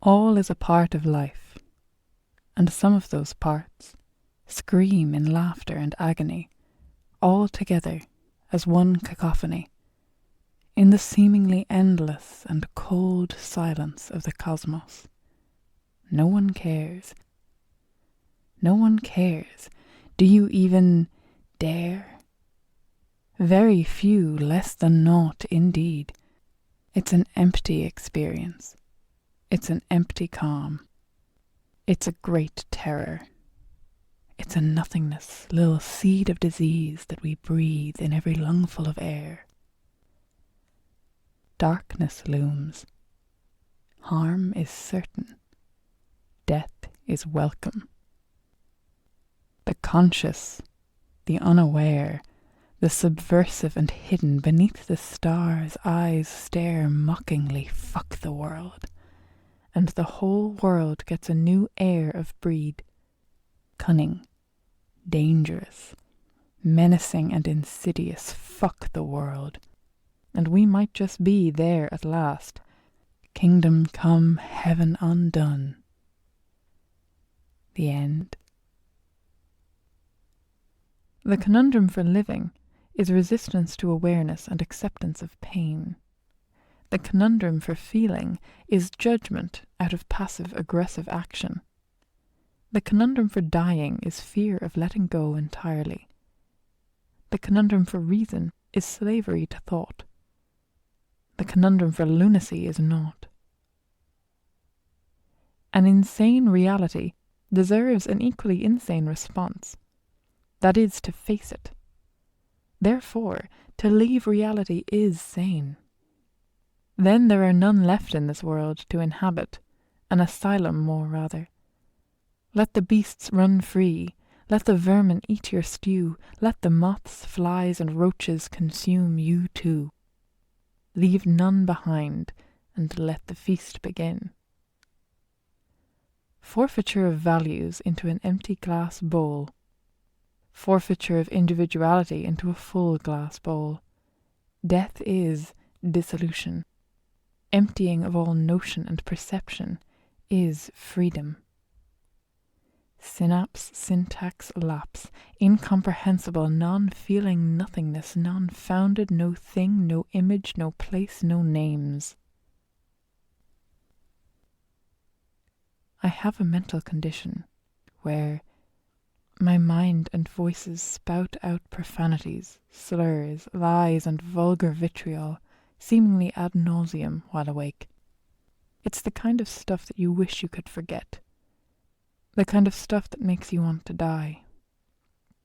All is a part of life, and some of those parts scream in laughter and agony, all together as one cacophony, in the seemingly endless and cold silence of the cosmos. No one cares. No one cares. Do you even dare? Very few, less than naught indeed. It's an empty experience. It's an empty calm. It's a great terror. It's a nothingness, little seed of disease that we breathe in every lungful of air. Darkness looms. Harm is certain. Death is welcome. The conscious, the unaware, the subversive and hidden beneath the stars' eyes stare mockingly, fuck the world. And the whole world gets a new air of breed. Cunning, dangerous, menacing and insidious, fuck the world. And we might just be there at last. Kingdom come, heaven undone. The end. The conundrum for living is resistance to awareness and acceptance of pain. The conundrum for feeling is judgment out of passive-aggressive action. The conundrum for dying is fear of letting go entirely. The conundrum for reason is slavery to thought. The conundrum for lunacy is naught. An insane reality deserves an equally insane response. That is, to face it. Therefore, to leave reality is sane. Then there are none left in this world to inhabit, an asylum more rather. Let the beasts run free, let the vermin eat your stew, let the moths, flies, and roaches consume you too. Leave none behind, and let the feast begin. Forfeiture of values into an empty glass bowl. Forfeiture of individuality into a full glass bowl. Death is dissolution. Emptying of all notion and perception is freedom. Synapse, syntax, lapse, incomprehensible, non-feeling nothingness, non-founded, no thing, no image, no place, no names. I have a mental condition where my mind and voices spout out profanities, slurs, lies, and vulgar vitriol, seemingly ad nauseum while awake. It's the kind of stuff that you wish you could forget. The kind of stuff that makes you want to die.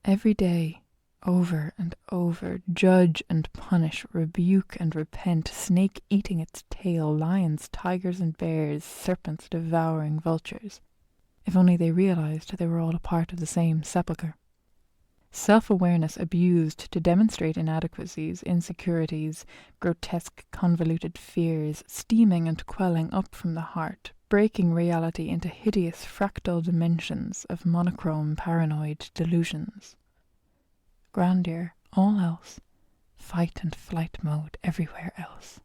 Every day, over and over, judge and punish, rebuke and repent, snake eating its tail, lions, tigers and bears, serpents devouring vultures. If only they realized they were all a part of the same sepulchre. Self-awareness abused to demonstrate inadequacies, insecurities, grotesque convoluted fears, steaming and quelling up from the heart, breaking reality into hideous fractal dimensions of monochrome paranoid delusions. Grandeur, all else, fight and flight mode everywhere else.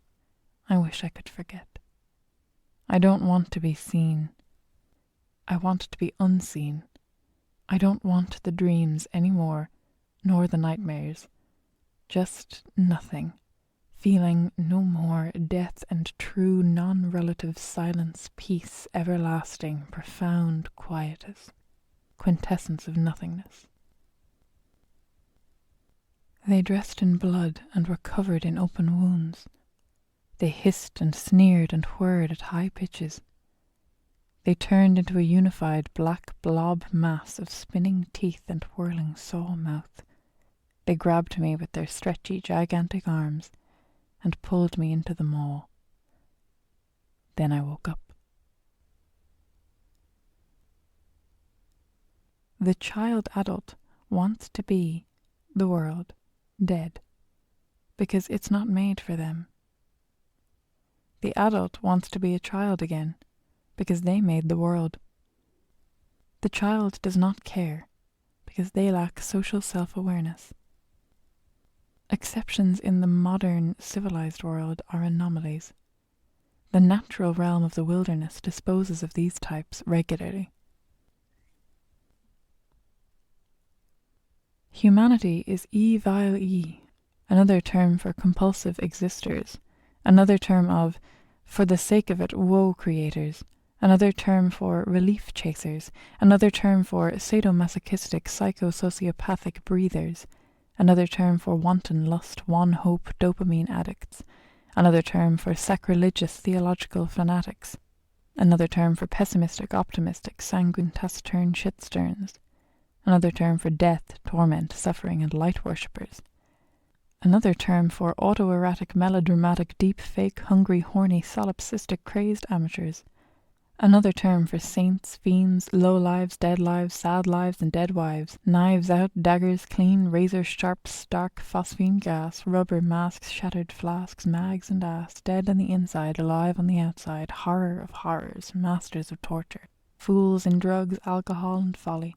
I wish I could forget. I don't want to be seen. I want to be unseen. I don't want the dreams any more, nor the nightmares. Just nothing. Feeling no more, death and true non-relative silence, peace, everlasting, profound quietus, quintessence of nothingness. They dressed in blood and were covered in open wounds. They hissed and sneered and whirred at high pitches. They turned into a unified black blob mass of spinning teeth and whirling saw mouth. They grabbed me with their stretchy, gigantic arms and pulled me into the maw. Then I woke up. The child adult wants to be the world dead because it's not made for them. The adult wants to be a child again because they made the world. The child does not care because they lack social self-awareness. Exceptions in the modern, civilized world are anomalies. The natural realm of the wilderness disposes of these types regularly. Humanity is vile, another term for compulsive existers, another term of, for the sake of it, woe creators, another term for relief chasers, another term for sadomasochistic psychosociopathic breathers, another term for wanton lust, wan hope dopamine addicts, another term for sacrilegious theological fanatics, another term for pessimistic, optimistic, sanguine, taciturn shitsterns, another term for death, torment, suffering, and light worshippers, another term for autoerotic, melodramatic, deep, fake, hungry, horny, solipsistic, crazed amateurs, another term for saints, fiends, low lives, dead lives, sad lives, and dead wives, knives out, daggers clean, razor sharp, stark, phosphine gas, rubber masks, shattered flasks, mags and ass, dead on the inside, alive on the outside, horror of horrors, masters of torture, fools in drugs, alcohol, and folly,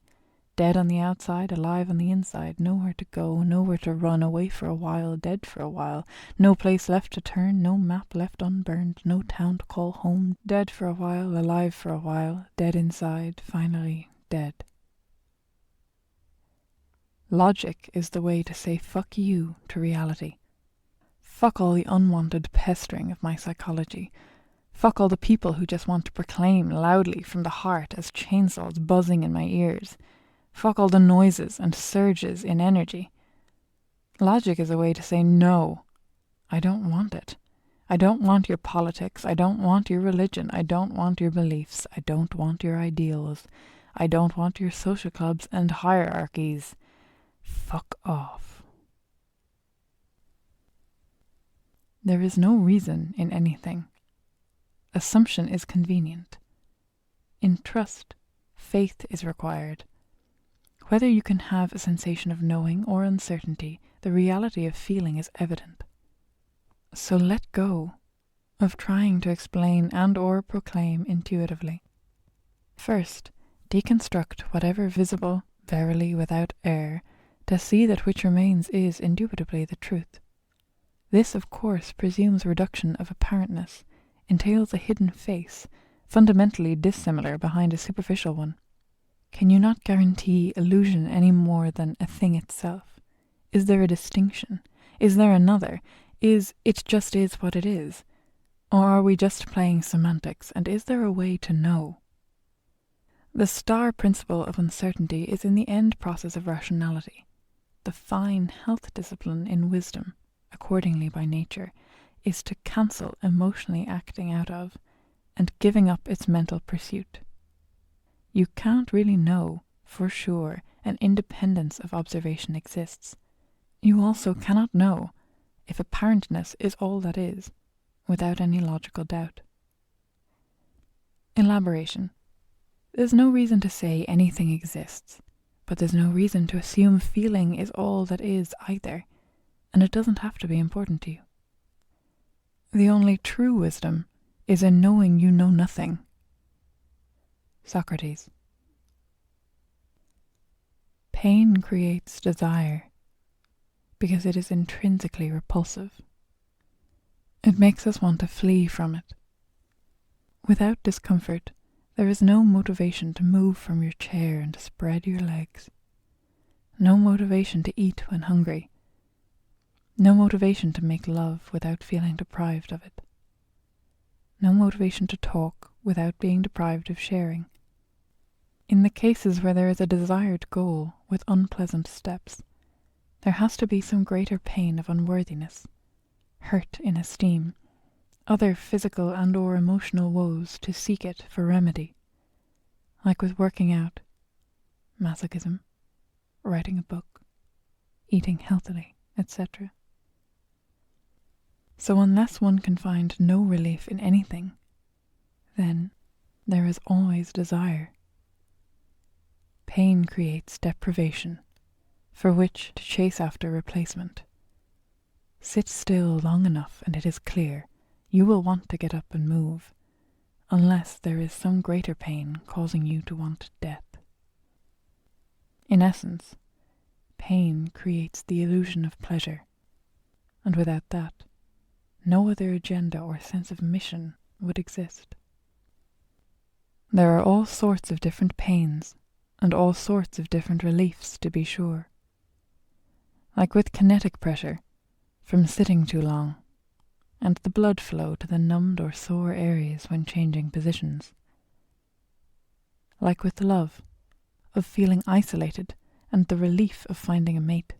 dead on the outside, alive on the inside, nowhere to go, nowhere to run, away for a while, dead for a while, no place left to turn, no map left unburned, no town to call home, dead for a while, alive for a while, dead inside, finally dead. Logic is the way to say fuck you to reality. Fuck all the unwanted pestering of my psychology. Fuck all the people who just want to proclaim loudly from the heart as chainsaws buzzing in my ears. Fuck all the noises and surges in energy. Logic is a way to say no. I don't want it. I don't want your politics. I don't want your religion. I don't want your beliefs. I don't want your ideals. I don't want your social clubs and hierarchies. Fuck off. There is no reason in anything. Assumption is convenient. In trust, faith is required. Whether you can have a sensation of knowing or uncertainty, the reality of feeling is evident. So let go of trying to explain and or proclaim intuitively. First, deconstruct whatever visible, verily without error, to see that which remains is indubitably the truth. This, of course, presumes reduction of apparentness, entails a hidden face, fundamentally dissimilar behind a superficial one. Can you not guarantee illusion any more than a thing itself? Is there a distinction? Is there another? It just is what it is? Or are we just playing semantics, and is there a way to know? The star principle of uncertainty is in the end process of rationality. The fine health discipline in wisdom, accordingly by nature, is to cancel emotionally acting out of, and giving up its mental pursuit. You can't really know, for sure, an independence of observation exists. You also cannot know, if apparentness is all that is, without any logical doubt. Elaboration. There's no reason to say anything exists, but there's no reason to assume feeling is all that is either, and it doesn't have to be important to you. The only true wisdom is in knowing you know nothing. Socrates. Pain creates desire because it is intrinsically repulsive. It makes us want to flee from it. Without discomfort, there is no motivation to move from your chair and to spread your legs. No motivation to eat when hungry. No motivation to make love without feeling deprived of it. No motivation to talk without being deprived of sharing. In the cases where there is a desired goal with unpleasant steps, there has to be some greater pain of unworthiness, hurt in esteem, other physical and or emotional woes to seek it for remedy, like with working out, masochism, writing a book, eating healthily, etc. So unless one can find no relief in anything, then there is always desire. Pain creates deprivation, for which to chase after replacement. Sit still long enough and it is clear you will want to get up and move, unless there is some greater pain causing you to want death. In essence, pain creates the illusion of pleasure, and without that, no other agenda or sense of mission would exist. There are all sorts of different pains, and all sorts of different reliefs, to be sure. Like with kinetic pressure, from sitting too long, and the blood flow to the numbed or sore areas when changing positions. Like with love, of feeling isolated and the relief of finding a mate.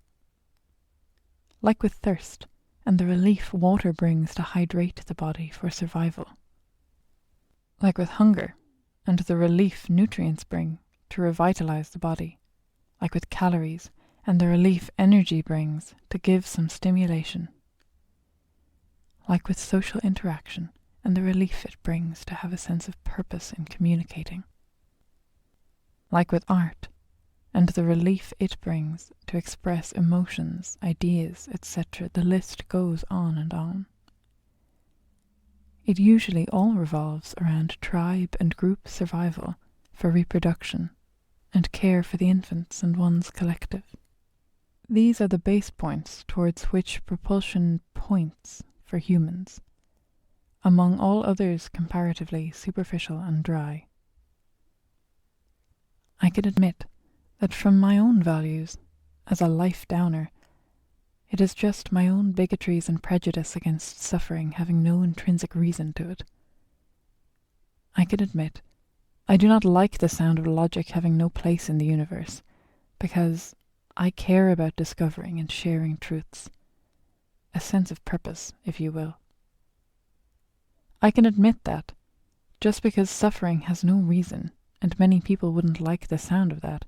Like with thirst and the relief water brings to hydrate the body for survival. Like with hunger and the relief nutrients bring to revitalize the body. Like with calories and the relief energy brings to give some stimulation. Like with social interaction and the relief it brings to have a sense of purpose in communicating. Like with art and the relief it brings to express emotions, ideas, etc. The list goes on and on. It usually all revolves around tribe and group survival for reproduction and care for the infants and one's collective. These are the base points towards which propulsion points for humans, among all others comparatively superficial and dry. I can admit that from my own values, as a life downer, it is just my own bigotries and prejudice against suffering having no intrinsic reason to it. I can admit I do not like the sound of logic having no place in the universe, because I care about discovering and sharing truths, a sense of purpose, if you will. I can admit that, just because suffering has no reason, and many people wouldn't like the sound of that,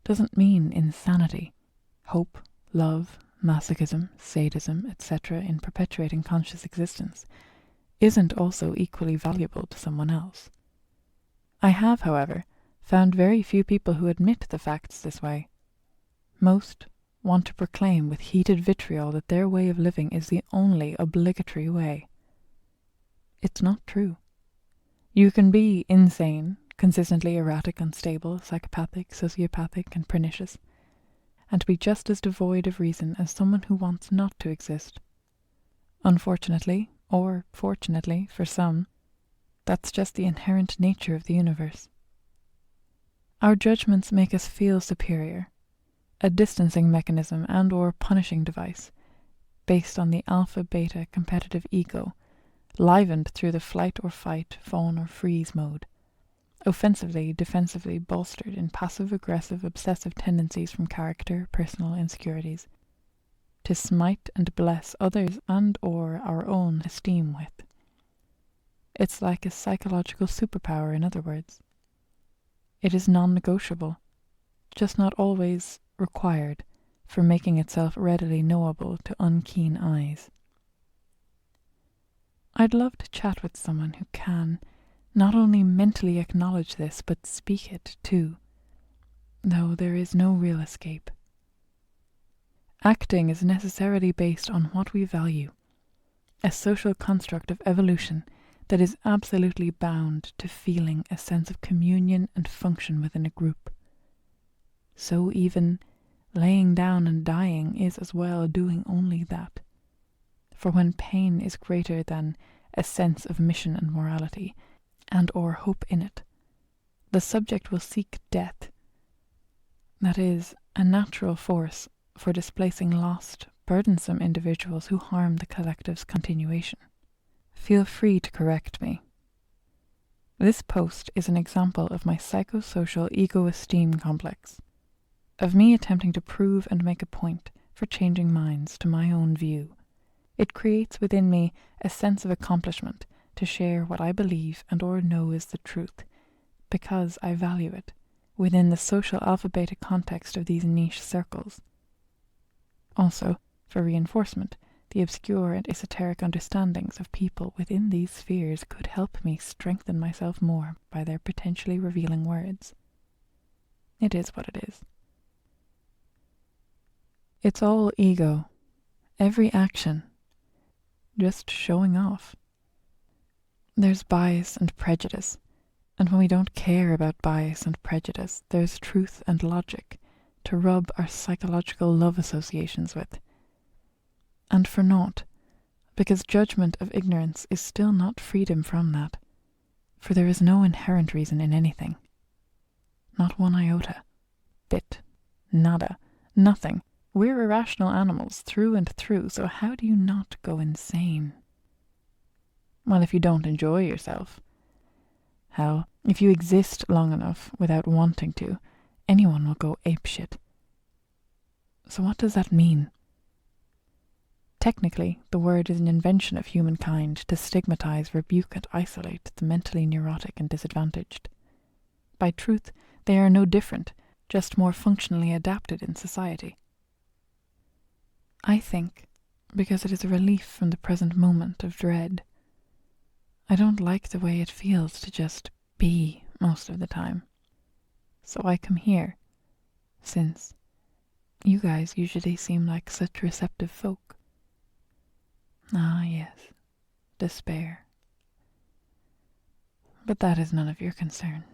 doesn't mean insanity, hope, love, masochism, sadism, etc. in perpetuating conscious existence isn't also equally valuable to someone else. I have, however, found very few people who admit the facts this way. Most want to proclaim with heated vitriol that their way of living is the only obligatory way. It's not true. You can be insane, consistently erratic, unstable, psychopathic, sociopathic, and pernicious, and be just as devoid of reason as someone who wants not to exist. Unfortunately, or fortunately for some, that's just the inherent nature of the universe. Our judgments make us feel superior, a distancing mechanism and or punishing device, based on the alpha-beta competitive ego, livened through the flight or fight, fawn or freeze mode, offensively, defensively bolstered in passive-aggressive, obsessive tendencies from character, personal insecurities, to smite and bless others and or our own esteem with. It's like a psychological superpower, in other words. It is non-negotiable, just not always required for making itself readily knowable to unkeen eyes. I'd love to chat with someone who can not only mentally acknowledge this, but speak it too, though there is no real escape. Acting is necessarily based on what we value, a social construct of evolution that is absolutely bound to feeling a sense of communion and function within a group. So even laying down and dying is as well doing only that. For when pain is greater than a sense of mission and morality, and or hope in it, the subject will seek death. That is, a natural force for displacing lost, burdensome individuals who harm the collective's continuation. Feel free to correct me. This post is an example of my psychosocial ego-esteem complex, of me attempting to prove and make a point for changing minds to my own view. It creates within me a sense of accomplishment to share what I believe and or know is the truth, because I value it, within the social alpha-beta context of these niche circles. Also, for reinforcement, the obscure and esoteric understandings of people within these spheres could help me strengthen myself more by their potentially revealing words. It is what it is. It's all ego, every action, just showing off. There's bias and prejudice, and when we don't care about bias and prejudice, there's truth and logic to rub our psychological love associations with. And for naught, because judgment of ignorance is still not freedom from that, for there is no inherent reason in anything. Not one iota. Bit. Nada. Nothing. We're irrational animals through and through, so how do you not go insane? Well, if you don't enjoy yourself. Hell, if you exist long enough without wanting to, anyone will go apeshit. So what does that mean? Technically, the word is an invention of humankind to stigmatize, rebuke, and isolate the mentally neurotic and disadvantaged. By truth, they are no different, just more functionally adapted in society. I think, because it is a relief from the present moment of dread. I don't like the way it feels to just be most of the time. So I come here, since you guys usually seem like such receptive folk. Ah, yes, despair. But that is none of your concern.